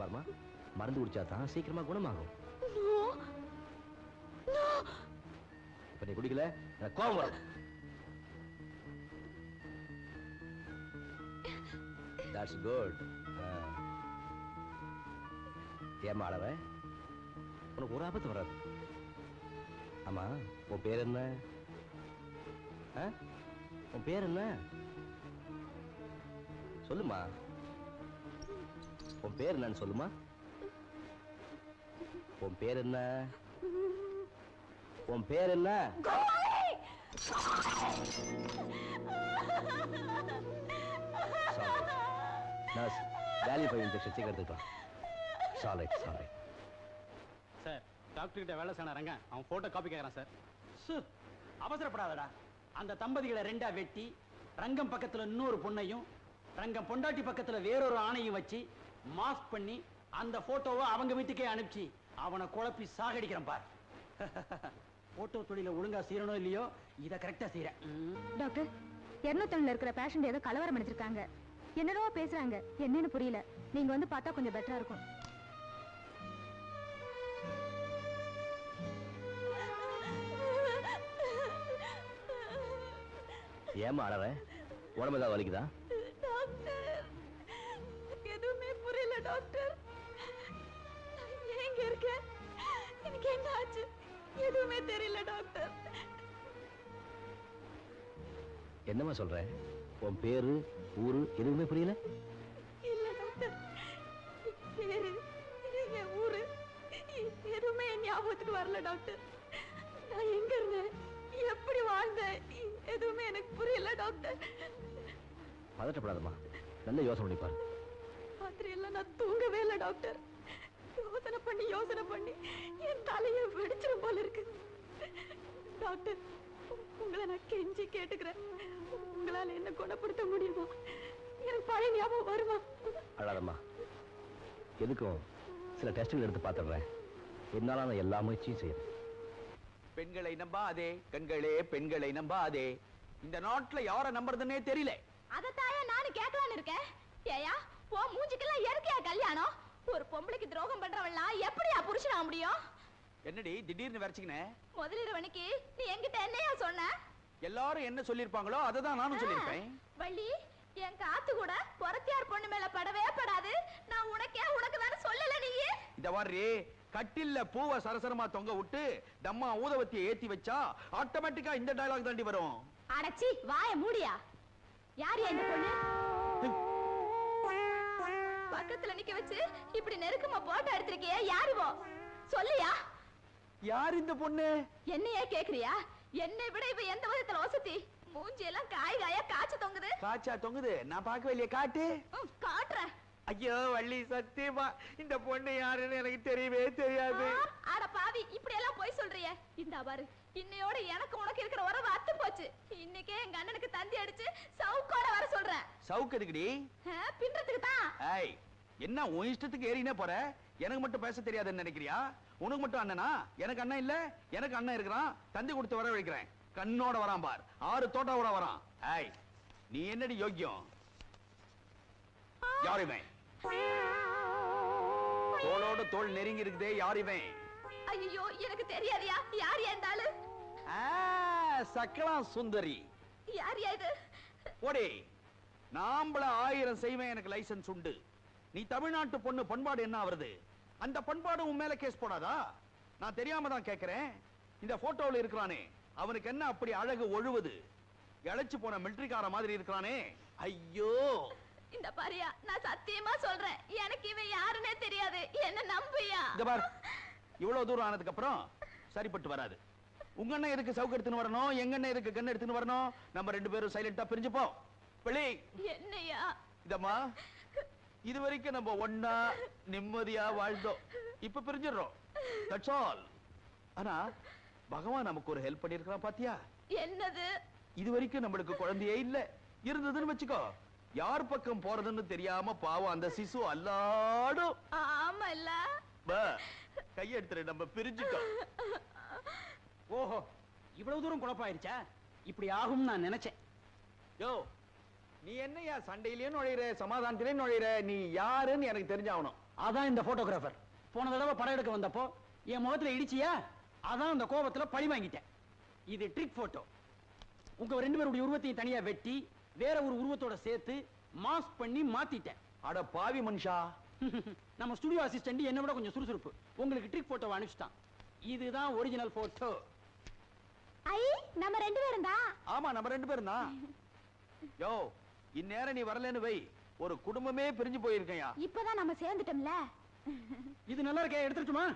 பாருமா, மருந்து குடிச்சா தான் சீக்கிரமா குணமாகும். இப்ப நீ குடிக்கல, கோபம் வரும். That's good. ஏமா அழற? உனக்கு ஒரு ஆபத்து வராது. ஆமா, உன் பேர் என்ன? உன் பேர் என்ன? சொல்லுமா. உன் பேர் என்னன்னு சொல்லுமா. உன் பேர் என்ன? உன் பேர் என்ன? நர்ஸ், வேல்யூ இன்ஜெக்ஷன் சீக்கிரம் எடுத்துக்கலாம். Sorry sorry sir. டாக்டர் கிட்ட வேலை செய்யற ரங்க அவன் போட்டோ காப்பி கேட்கறான் சார். அவசரப்படாதடா. அந்த தம்பதிகளை ரெண்டா வெட்டி ரங்கம் பக்கத்துல இன்னொரு பொண்ணையும் ரங்கம் பொண்டாட்டி பக்கத்துல வேறொரு ஆணையும் வச்சு மாஸ்க் பண்ணி அந்த போட்டோவை அவங்க வீட்டுக்கே அனுப்பிச்சு அவனை குழப்பி சாகடிக்கிறான் பார். போட்டோ தொழில ஒழுங்கா செய்யணும் இல்லையோ இத கரெக்டா செய்யறேன். டாக்டர், 201 இருக்கிற பேஷண்ட் ஏதோ கலவரம் அடிச்சிருக்காங்க. என்னடோ பேசுறாங்க, என்னன்னு புரியல. நீங்க வந்து பார்த்தா கொஞ்சம் பெட்டரா இருக்கும். ஏமா அழற? உடம்பு ஏதாவது வலிக்குதா? டாக்டர், எதுவுமே புரியல டாக்டர். எங்க இருக்கேன்? எனக்கு என்ன ஆச்சு? எதுவுமே தெரியல டாக்டர். என்னமா சொல்ற? உன் பேரு, ஊரு எதுவுமே புரியல? இல்ல டாக்டர், பேரு, என் ஊரு எதுவுமே என் ஞாபகத்துக்கு வரல டாக்டர். நான் எங்க இருந்தேன், எப்படி வாழ்ந்தேன், எதுவுமே எனக்கு புரியல டாக்டர். பதட்டப்படாதம்மா, நல்ல யோசனை பண்ணி பாரு. ராத்திரி எல்லாம் நான் தூங்கவே இல்லை டாக்டர். யோசனை பண்ணி என் தலையை வெடிச்சிடும் போல இருக்கு டாக்டர். உங்களை நான் கெஞ்சி கேட்டுக்கிறேன், உங்களால என்ன குணப்படுத்த முடியுமா? எனக்கு பழைய ஞாபகம் வருமா? அழாதம்மா, எதுக்கும் சில டெஸ்ட்கள் எடுத்து பார்த்துடுறேன். என்னால நான் எல்லா முயற்சியும் செய்யறேன். பெண்களை நம்பாதே கண்களே, பெண்களை நம்பாதே. இந்த நாட்டுல யார நம்புறதுன்னே தெரியல. அதத்தாயா நானும் கேட்கலான்னு இருக்கேன். ஏயா போ, மூஞ்சிக்கெல்லாம் இயற்கையா கல்யாணம். ஒரு பொம்பளைக்கு துரோகம் பண்றவள்லாம் எப்படியா புருஷனா முடியும்? என்னடி திடீர்னு வரைச்சிக்கினே? முதலிரவனுக்கு நீ என்கிட்ட என்னையா சொன்ன? எல்லாரும் என்ன சொல்லிருப்பாங்களோ அததான் நானும் சொல்லிருப்பேன். வள்ளி, என் காத்து கூட பொறத்தியார் பொண்ணு மேல படவே படாது. நான் உனக்கு தானே சொல்லல நீ. இத வாரி கட்டில்ல பூவை சரசரமா தொங்க விட்டு தம்மா ஊதவத்தியை ஏத்தி வச்சா ஆட்டோமேட்டிக்கா இந்த டயலாக் தாண்டி வரும். அடச்சி வாய மூடியா. யார் இந்த பொண்ணு? பக்கத்துல நிக்க வச்சு இப்படி நெருக்கமா போட்டோ எடுத்திருக்கியே, யாருவோ சொல்லியா? யார் இந்த பொண்ணு? என்னையே கேக்குறியா? என்னை விட இப்ப எந்த விதத்துல வசதி? மூஞ்சி எல்லாம் காயா காய்ச்சி தொங்குது. காய்ச்சா தொங்குது? நான் பார்க்கவே இல்லையே, காட்டு. காட்டுறேன். ஐயோ வள்ளி, சத்தியமா இந்த பொண்ணு யாருன்னு எனக்கு தெரியவே தெரியாது. அட பாவி, இப்படி எல்லாம் போய் சொல்றியே. இந்த பாரு, இன்னையோட எனக்கு உனக்கு இருக்கிற உறவு அத்து போச்சு. இன்னைக்கே எங்க அண்ணனுக்கு தந்தி அடிச்சு சவுக்கோட வர சொல்றேன். சவுக்கு எதுக்குடி? பின்றதுக்கு தான். ஏய், என்ன உன் இஷ்டத்துக்கு ஏறினே போற? எனக்கு மட்டும் பேச தெரியாதுன்னு நினைக்கிறியா? உனக்கு மட்டும் அண்ணனா? எனக்கு அண்ணன் இல்ல. எனக்கு அண்ணன் இருக்கிறான், தந்தி கொடுத்து வர வைக்கிறேன். கண்ணோட வரான் பார், 6 தோட்டாவோட வரான். ஏய், நீ என்னடி யோக்கியம்? யார் இவன்? தோளோட தோள் நெருங்கி இருக்குதே, யார் இவன்? ஐயோ, எனக்கு தெரியாதியா. யார் ஏந்தாளு? சக்கலா சுந்தரி. யார் இது? ஓடே, நாம்பள 1000 செய்வேன், எனக்கு லைசன்ஸ் உண்டு. நீ தமிழ்நாட்டு பொண்ணு, பண்பாடு என்ன வருது? அந்த பண்பாடு உன் மேல கேஸ் போடாதா? நான் தெரியாம தான் கேட்கிறேன். இந்த போட்டோல இருக்கிறானே, அவனுக்கு என்ன அப்படி அழகு ஒழுவது? இழைச்சு போன மிலிட்டரிக்கார மாதிரி இருக்கிறானே. ஐயோ, இந்த பாரியா, நான் சத்தியமா சொல்றேன், எனக்கு இவன் யாருன்னே தெரியாது. என்ன நம்பியா? இந்த பார், இவ்வளவு தூரம் ஆனதுக்கு அப்புறம் சரிப்பட்டு வராது. உங்க அண்ணன் எதுக்கு சவுக்கு எடுத்துன்னு வரணும், எங்க அண்ணன் எதுக்கு கண்ணு எடுத்துன்னு வரணும்? நம்ம 2 பேரும் சைலண்டா பிரிஞ்சுப்போம். வெளி என்னையா? இதம்மா, இது வரைக்கும் நம்ம ஒண்ணா நிம்மதியா வாழ்ந்தோம். இப்ப பிரிஞ்சிடறோம். That's all. ஆனா பகவான் நமக்கு ஒரு ஹெல்ப் பண்ணிருக்கான் பாத்தியா? என்னது? இது வரைக்கும் நம்மளுக்கு குழந்தையே இல்ல. இருந்ததுன்னு வச்சுக்கோ, யார் பக்கம் போறதுன்னு தெரியாம பாவம் அந்த சிசு அல்லாடும். ஆமா இல்ல? கையெடுத்துரு, நம்ம பிரிஞ்சுட்டோம். ஓஹோ, இவ்வளவு தூரம் குழப்பாயிருச்சா? இப்படி ஆகும் நான் நினைச்சேன். யோ, நீ என்னையா சண்டையிலயும் நுழையிற சமாதானத்திலயும் நுழையிற? நீ யாருன்னு எனக்கு தெரிஞ்சாகணும். அதான் இந்த போட்டோகிராஃபர். போன தடவை படம் எடுக்க வந்தப்போ என் முகத்துல இடிச்சியா, அதான் அந்த கோபத்துல பழி வாங்கிட்டேன். இது ட்ரிக் போட்டோ. உங்க 2 பேருடைய உருவத்தையும் தனியா வெட்டி வேற ஒரு உருவத்தோட சேர்த்து மாஸ்க் பண்ணி மாத்திட்டேன். அட பாவி மனுஷா. நம்ம ஸ்டுடியோ அசிஸ்டன்ட் என்ன விட கொஞ்சம் சுறுசுறுப்பு. உங்களுக்கு ட்ரிக் போட்டோவை அனுப்பிச்சிட்டான். இதுதான் ஒரிஜினல் போட்டோ. ஐ நம்ம 2 பேரும் தான். ஆமா, நம்ம 2 பேரும் தான். யோ, இந்நேரம் நீ வரலன்னு வை, ஒரு குடும்பமே பிரிஞ்சு போயிருக்கையா. இப்பதான் நம்ம சேர்ந்துட்டோம்ல. இது நல்லா இருக்கே, எடுத்துட்டுமா?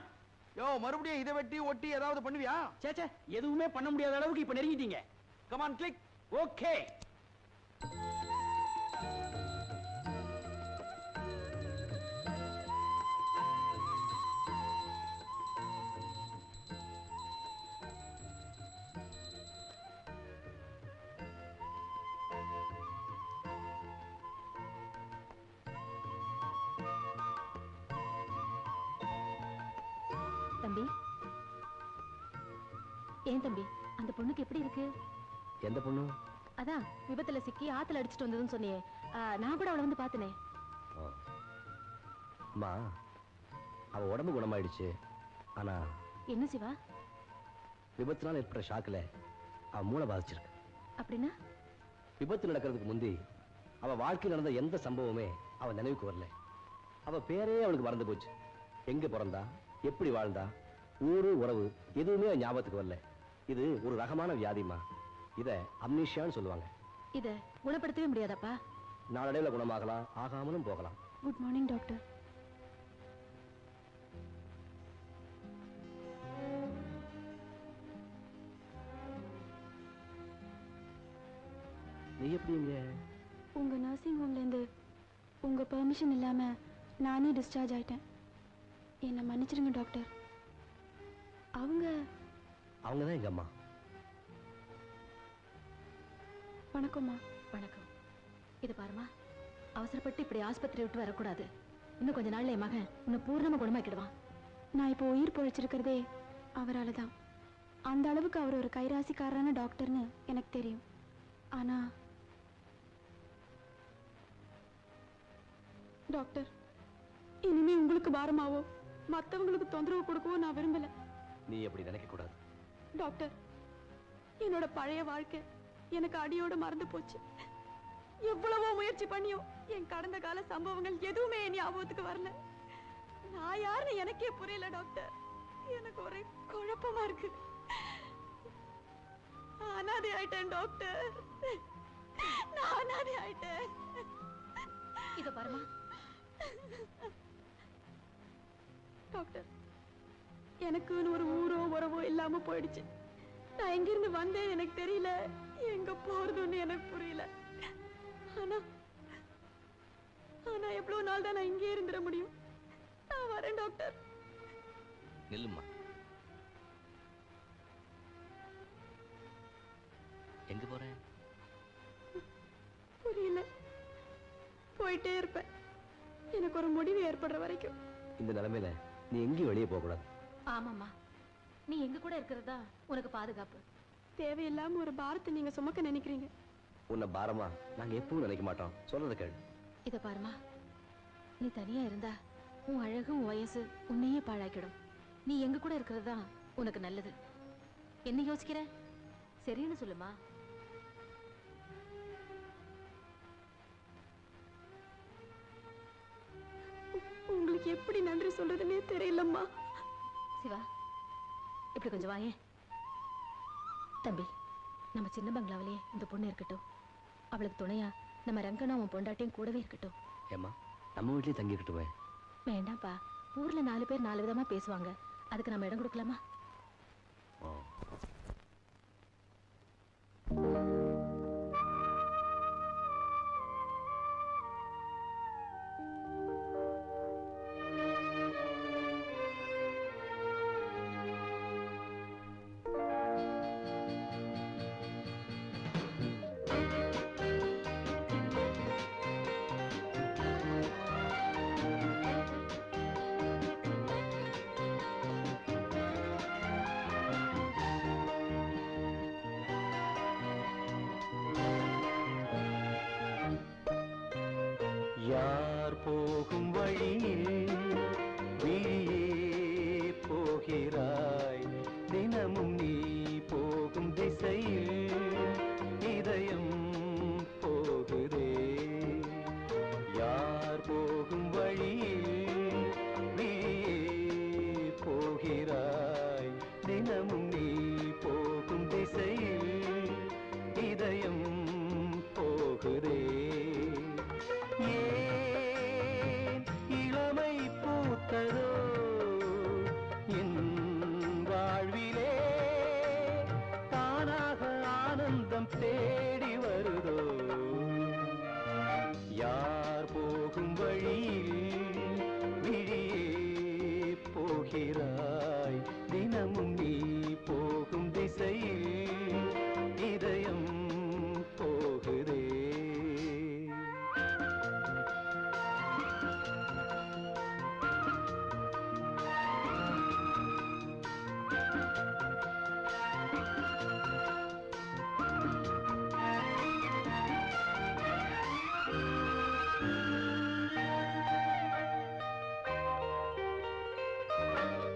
யோ, மறுபடியும் இதை வெட்டி ஒட்டி ஏதாவது பண்ணுவியா? சேச்சே, எதுவுமே பண்ண முடியாத அளவுக்கு இப்ப நெருங்கிட்டீங்க. Come on, click. ஓகே. தம்பி, ஏன் தம்பி அந்த பொண்ணுக்கு எப்படி இருக்கு? எந்த பொண்ணு? அதான் விபத்துல சிக்கி ஆத்துல அடிச்சிட்டு வந்ததுன்னு சொன்னியே, நான் கூட அவளை வந்து பார்த்தனே. அம்மா, அவ உடம்பு குணமாயிடுச்சு. ஆனா என்ன சிவா? விபத்துனால ஏற்பட்ட ஷாக்கில் அவ மூளை பாதிச்சிருக்கு. அப்படின்னா? விபத்து நடக்கிறதுக்கு முந்தி அவ வாழ்க்கையில் நடந்த எந்த சம்பவமே அவ நினைவுக்கு வரல. அவ பேரே அவளுக்கு மறந்து போச்சு. எங்க பிறந்தா, எப்படி வாழ்ந்தா, ஊரு உறவு எதுவுமே ஞாபகத்துக்கு வரல. இது ஒரு ரகமான வியாதிமா. இத அம்னீஷியான்னு சொல்லுவாங்க. இத குணப்படுத்தவே முடியாதப்பா. நாளடைவில் குணமாகலாம், ஆகாமலும் போகலாம். Good morning doctor. நீ எப்படி இங்க? உங்க நர்சிங் ஹோம்ல இருந்து உங்க பெர்மிஷன் இல்லாம நானே டிஸ்சார்ஜ் ஆயிட்டேன். என்ன மன்னிச்சிருங்க டாக்டர். அவங்க தான் எங்க அம்மா. வணக்கம்மா. வணக்கம். இது பாருமா, அவசரப்பட்டு இப்படி ஆஸ்பத்திரி விட்டு வரக்கூடாது. இன்னும் கொஞ்ச நாள்ல என் மகன் உன்னை பூர்ணமா குணமாக்கிடுவான். நான் இப்போ உயிர் பொழைச்சிருக்கிறதே அவரால தான். அந்த அளவுக்கு அவர் ஒரு கைராசிக்காரரான டாக்டர்னு எனக்கு தெரியும். ஆனா டாக்டர், இனிமே உங்களுக்கு பாரமாவோ மற்றவங்களுக்கு தொந்தரவு கொடுக்கவோ நான் விரும்பல. நீ எப்படி நினைக்க கூடாது டாக்டர். என்னோட பழைய வாழ்க்கை எனக்கு அடியோட மறந்து போச்சு. எவ்வளவோ முயற்சி பண்ணியும் என் கடந்த கால சம்பவங்கள் எதுவுமே என் ஞாபகத்துக்கு வரல. நான் யாருன்னு எனக்கே புரியல டாக்டர். எனக்கு ஒரே குழப்பமா இருக்கு. அனாதை ஆயிட்டேன் டாக்டர். நான் அனாதை ஆயிட்டேன். இத பாருமா டாக்டர், எனக்குன்னு ஒரு ஊரோ உறவோ இல்லாம போயிடுச்சு. நான் எங்கிருந்து வந்தேன் எனக்கு தெரியல, எங்க போறதுன்னு எனக்கு புரியல. ஆனா ஆனா எவ்வளவு நாள் தான் நான் இங்கே இருந்துட முடியும்? நான் வரேன் டாக்டர். நில்லுமா. எங்க போறேன்? புரியல. போயிட்டே இருப்பேன், எனக்கு ஒரு முடிவு ஏற்படுற வரைக்கும். இந்த நிலைமையில நீ எங்கேயும் வெளியே போக கூடாது. ஆமாம்மா, நீ எங்க கூட இருக்கிறதா உனக்கு பாதுகாப்பு. தேவையில்லாம ஒரு பாரத்தை நீங்க சுமக்க நினைக்கிறீங்க. உன்னை பாரமா நாங்க எப்பவும் நினைக்க மாட்டோம். சொல்றத கேளு. இத பாருமா, நீ தனியா இருந்தா உன் அழகு உன் வயசு உன்னையே பாழாக்கிடும். நீ எங்க கூட இருக்கிறதா உனக்கு நல்லது. என்ன யோசிக்கிற? சரின்னு சொல்லுமா. உங்களுக்கு எப்படி நன்றி சொல்றதுன்னே தெரியலம்மா. சிவா, இப்படி கொஞ்சம் வாயே. தம்பி, நம்ம சின்ன பங்களாவிலேயே இந்த பொண்ணு இருக்கட்டும். அவளுக்கு துணையா நம்ம ரங்கனா உன் பொண்டாட்டியும் கூடவே இருக்கட்டும். ஏமா, நம்ம வீட்லயே தங்கிக்கிட்டுமே. வேண்டாம்ப்பா, ஊர்ல 4 பேர் 4 விதமா பேசுவாங்க. அதுக்கு நம்ம இடம் கொடுக்கலாமா? போகும் வழியில் விழியே போகிறாய் தினமும் நீ போகும் திசையில் இதயம் போகுதே யார் போகும் வழியில் விழியே போகிறாய் தினமும் நீ போகும் திசையில் இதயம் போகுதே ஏன் இளமை பூத்ததோ என் வாழ்விலே தானாக ஆனந்தம் தேடி வருதோ யார் போகும் வழியில் விழியே போகிறாய் தினமும் நீ போகும் திசையில் இதயம் போகுதே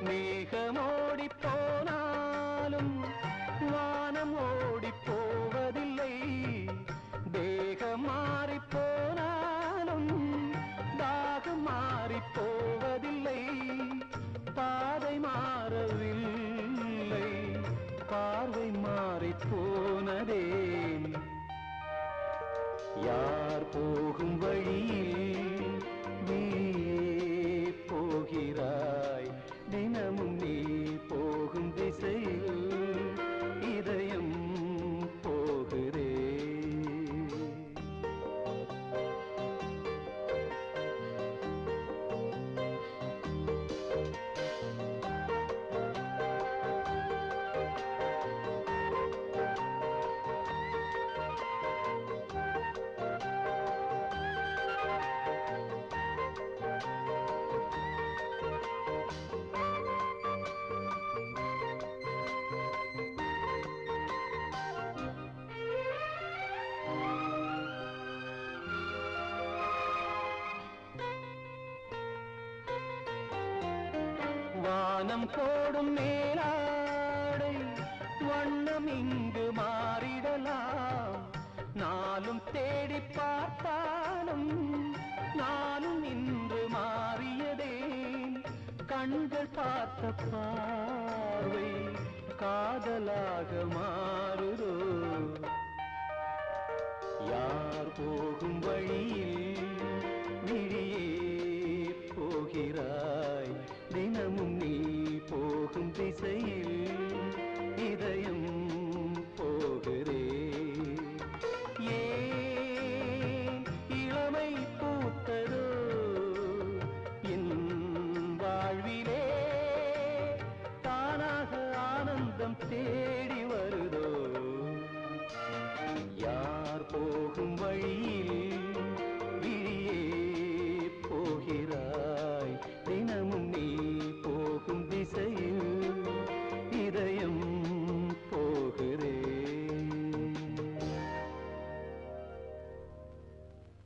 மேகமோடி போனாலும் வானம் ஓடி போவதில்லை தேகம் மாறி போனாலும் தாகம் மாறி போவதில்லை பாதை மாறவில்லை பார்வை மாறி போனதே யார் போகும் வழியில் நீயே போகிறாய் தினமும் நீ போகும் திசையில் இதயம் போகுதே வானம் போடும் மேலாடை வண்ணம் இங்கு மாறிடலாம் நாளும் தேடி பார்த்தாலும் நானும் இன்று மாறியதே கண்கள் பார்த்த பார்வை காதலாக மாறுதோ யார் போகும் வழியில் விழியே போகிறாய் தினமும் நீ போகும் திசையில்